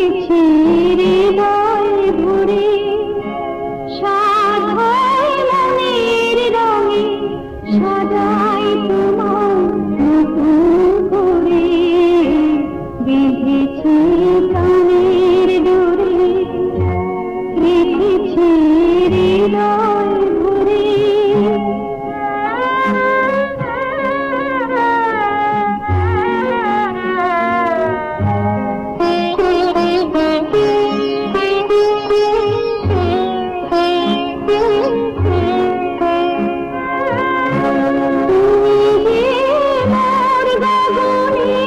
রেখেছি হৃদয় ভরে, সাধায় মনের রঙে সাজাই তোমার নতুন করে, বেঁধেছি প্রাণের ডোরে, রেখেছি হৃদয় ভরে। তুমি যে মোর গগনে